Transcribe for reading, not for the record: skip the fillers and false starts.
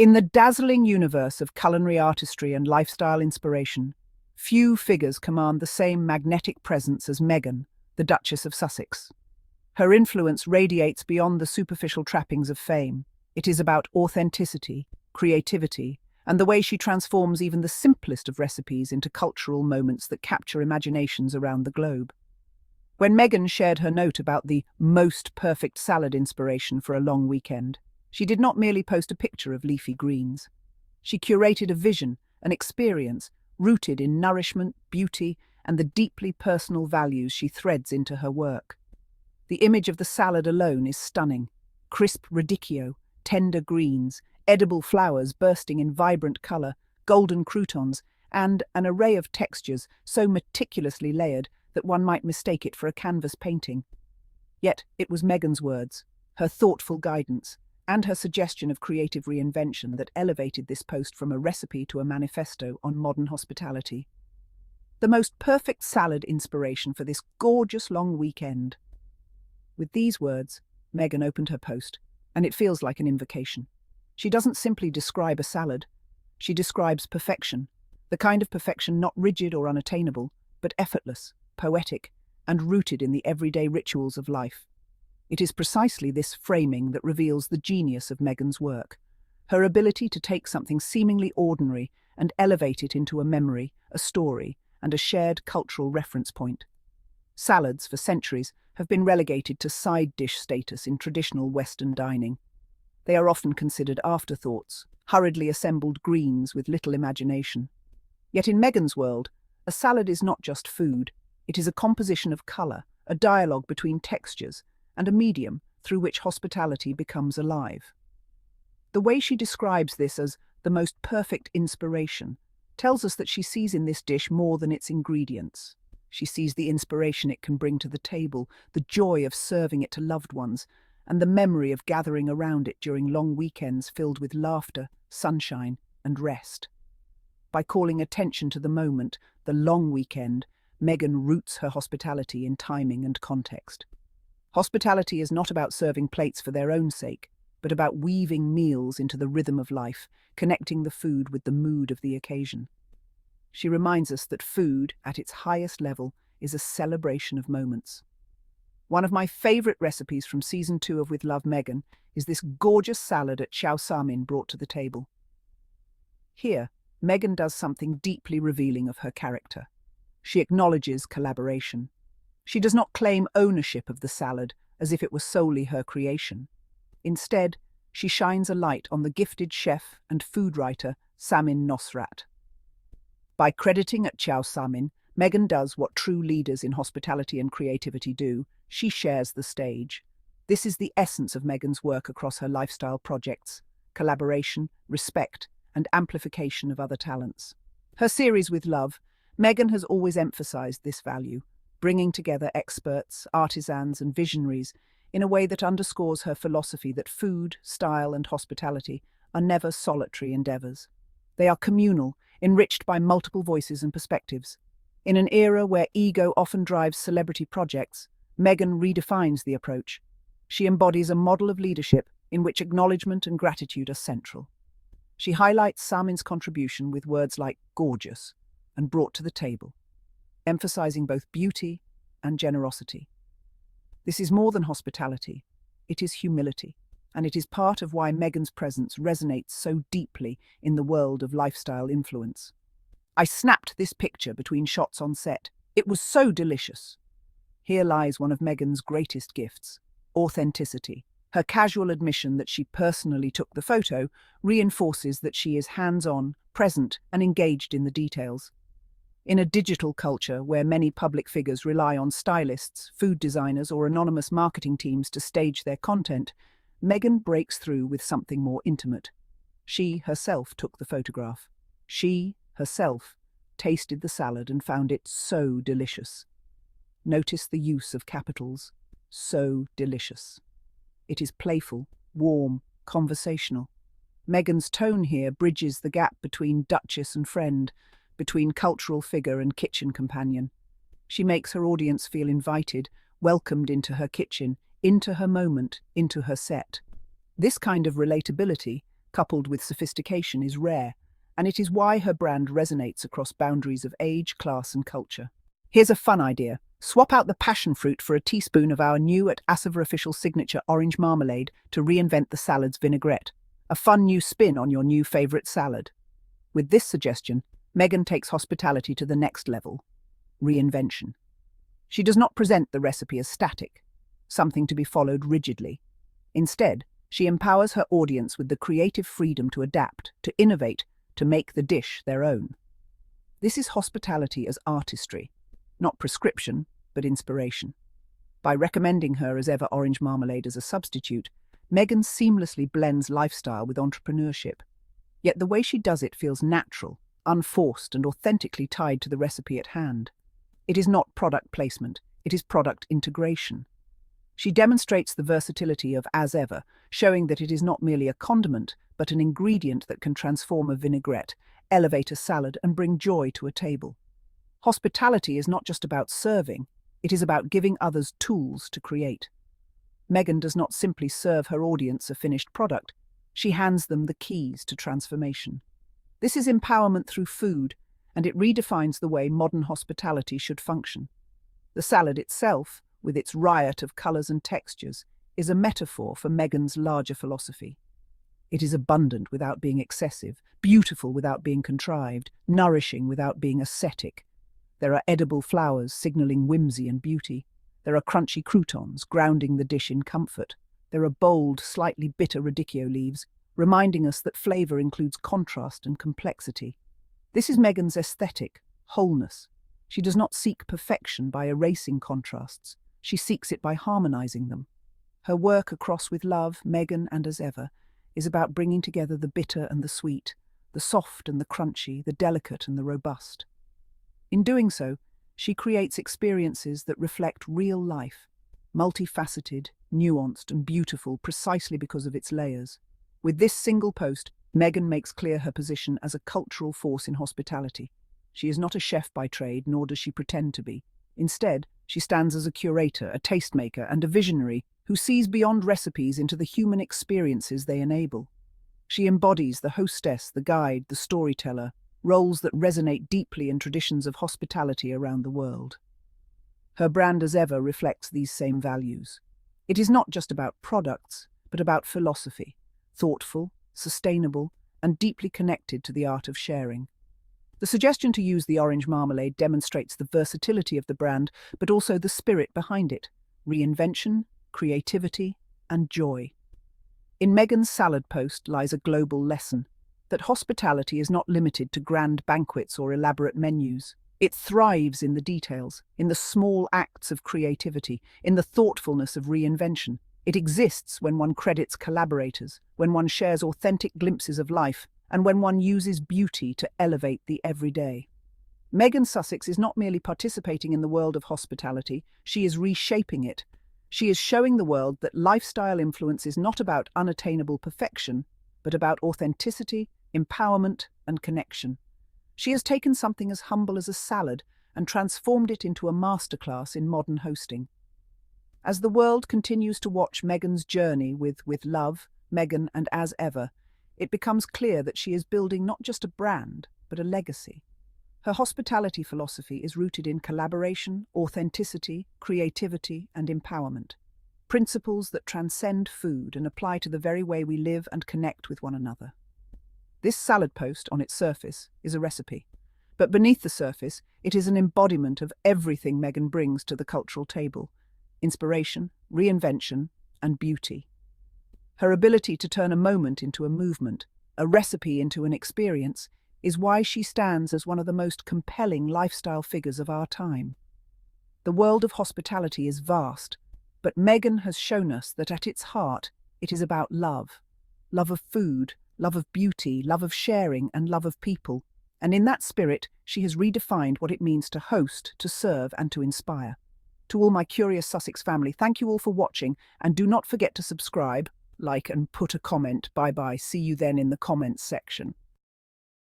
In the dazzling universe of culinary artistry and lifestyle inspiration, few figures command the same magnetic presence as Meghan, the Duchess of Sussex. Her influence radiates beyond the superficial trappings of fame. It is about authenticity, creativity, and the way she transforms even the simplest of recipes into cultural moments that capture imaginations around the globe. When Meghan shared her note about the most perfect salad inspiration for a long weekend, she did not merely post a picture of leafy greens. She curated a vision, an experience, rooted in nourishment, beauty, and the deeply personal values she threads into her work. The image of the salad alone is stunning. Crisp radicchio, tender greens, edible flowers bursting in vibrant colour, golden croutons, and an array of textures so meticulously layered that one might mistake it for a canvas painting. Yet it was Meghan's words, her thoughtful guidance, and her suggestion of creative reinvention that elevated this post from a recipe to a manifesto on modern hospitality. The most perfect salad inspiration for this gorgeous long weekend. With these words, Meghan opened her post, and it feels like an invocation. She doesn't simply describe a salad. She describes perfection, the kind of perfection not rigid or unattainable, but effortless, poetic, and rooted in the everyday rituals of life. It is precisely this framing that reveals the genius of Meghan's work, her ability to take something seemingly ordinary and elevate it into a memory, a story, and a shared cultural reference point. Salads, for centuries, have been relegated to side dish status in traditional Western dining. They are often considered afterthoughts, hurriedly assembled greens with little imagination. Yet in Meghan's world, a salad is not just food, it is a composition of colour, a dialogue between textures, and a medium through which hospitality becomes alive. The way she describes this as the most perfect inspiration tells us that she sees in this dish more than its ingredients. She sees the inspiration it can bring to the table, the joy of serving it to loved ones, and the memory of gathering around it during long weekends filled with laughter, sunshine, and rest. By calling attention to the moment, the long weekend, Meghan roots her hospitality in timing and context. Hospitality is not about serving plates for their own sake, but about weaving meals into the rhythm of life, connecting the food with the mood of the occasion. She reminds us that food, at its highest level, is a celebration of moments. One of my favourite recipes from Season 2 of With Love Meghan is this gorgeous salad at chow samin brought to the table. Here, Meghan does something deeply revealing of her character. She acknowledges collaboration. She does not claim ownership of the salad as if it was solely her creation. Instead, she shines a light on the gifted chef and food writer Samin Nosrat. By crediting at chow samin, Meghan does what true leaders in hospitality and creativity do. She shares the stage. This is the essence of Meghan's work across her lifestyle projects: collaboration, respect, and amplification of other talents. Her series With Love, Meghan has always emphasized this value, bringing together experts, artisans, and visionaries in a way that underscores her philosophy that food, style, and hospitality are never solitary endeavors. They are communal, enriched by multiple voices and perspectives. In an era where ego often drives celebrity projects, Meghan redefines the approach. She embodies a model of leadership in which acknowledgement and gratitude are central. She highlights Samin's contribution with words like gorgeous and brought to the table, emphasizing both beauty and generosity. This is more than hospitality, it is humility, and it is part of why Meghan's presence resonates so deeply in the world of lifestyle influence. I snapped this picture between shots on set. It was so delicious. Here lies one of Meghan's greatest gifts: authenticity. Her casual admission that she personally took the photo reinforces that she is hands-on, present, and engaged in the details. In a digital culture where many public figures rely on stylists, food designers, or anonymous marketing teams to stage their content, Meghan breaks through with something more intimate. She herself took the photograph. She herself tasted the salad and found it so delicious. Notice the use of capitals. So delicious. It is playful, warm, conversational. Meghan's tone here bridges the gap between Duchess and friend, between cultural figure and kitchen companion. She makes her audience feel invited, welcomed into her kitchen, into her moment, into her set. This kind of relatability, coupled with sophistication, is rare, and it is why her brand resonates across boundaries of age, class, and culture. Here's a fun idea. Swap out the passion fruit for a teaspoon of our new at Asava official signature orange marmalade to reinvent the salad's vinaigrette. A fun new spin on your new favourite salad. With this suggestion, Meghan takes hospitality to the next level: reinvention. She does not present the recipe as static, something to be followed rigidly. Instead, she empowers her audience with the creative freedom to adapt, to innovate, to make the dish their own. This is hospitality as artistry, not prescription, but inspiration. By recommending her as ever orange marmalade as a substitute, Meghan seamlessly blends lifestyle with entrepreneurship. Yet the way she does it feels natural, unforced, and authentically tied to the recipe at hand. It is not product placement, it is product integration. She demonstrates the versatility of as ever, showing that it is not merely a condiment, but an ingredient that can transform a vinaigrette, elevate a salad, and bring joy to a table. Hospitality is not just about serving, it is about giving others tools to create. Meghan does not simply serve her audience a finished product, she hands them the keys to transformation. This is empowerment through food, and it redefines the way modern hospitality should function. The salad itself, with its riot of colours and textures, is a metaphor for Meghan's larger philosophy. It is abundant without being excessive, beautiful without being contrived, nourishing without being ascetic. There are edible flowers signalling whimsy and beauty. There are crunchy croutons grounding the dish in comfort. There are bold, slightly bitter radicchio leaves, reminding us that flavour includes contrast and complexity. This is Meghan's aesthetic, wholeness. She does not seek perfection by erasing contrasts. She seeks it by harmonising them. Her work across with love, Meghan, and as ever, is about bringing together the bitter and the sweet, the soft and the crunchy, the delicate and the robust. In doing so, she creates experiences that reflect real life, multifaceted, nuanced and beautiful precisely because of its layers. With this single post, Meghan makes clear her position as a cultural force in hospitality. She is not a chef by trade, nor does she pretend to be. Instead, she stands as a curator, a tastemaker, and a visionary who sees beyond recipes into the human experiences they enable. She embodies the hostess, the guide, the storyteller, roles that resonate deeply in traditions of hospitality around the world. Her brand as ever reflects these same values. It is not just about products, but about philosophy, thoughtful, sustainable, and deeply connected to the art of sharing. The suggestion to use the orange marmalade demonstrates the versatility of the brand, but also the spirit behind it: reinvention, creativity, and joy. In Meghan's salad post lies a global lesson, that hospitality is not limited to grand banquets or elaborate menus. It thrives in the details, in the small acts of creativity, in the thoughtfulness of reinvention. It exists when one credits collaborators, when one shares authentic glimpses of life, and when one uses beauty to elevate the everyday. Meghan Sussex is not merely participating in the world of hospitality, she is reshaping it. She is showing the world that lifestyle influence is not about unattainable perfection, but about authenticity, empowerment, and connection. She has taken something as humble as a salad and transformed it into a masterclass in modern hosting. As the world continues to watch Meghan's journey with love, Meghan, and as ever, it becomes clear that she is building not just a brand, but a legacy. Her hospitality philosophy is rooted in collaboration, authenticity, creativity, and empowerment. Principles that transcend food and apply to the very way we live and connect with one another. This salad post, on its surface, is a recipe. But beneath the surface, it is an embodiment of everything Meghan brings to the cultural table: inspiration, reinvention, and beauty. Her ability to turn a moment into a movement, a recipe into an experience, is why she stands as one of the most compelling lifestyle figures of our time. The world of hospitality is vast, but Meghan has shown us that at its heart, it is about love. Love of food, love of beauty, love of sharing, and love of people. And in that spirit, she has redefined what it means to host, to serve, and to inspire. To all my curious Sussex family, thank you all for watching, and do not forget to subscribe, like, and put a comment. Bye-bye. See you then in the comments section.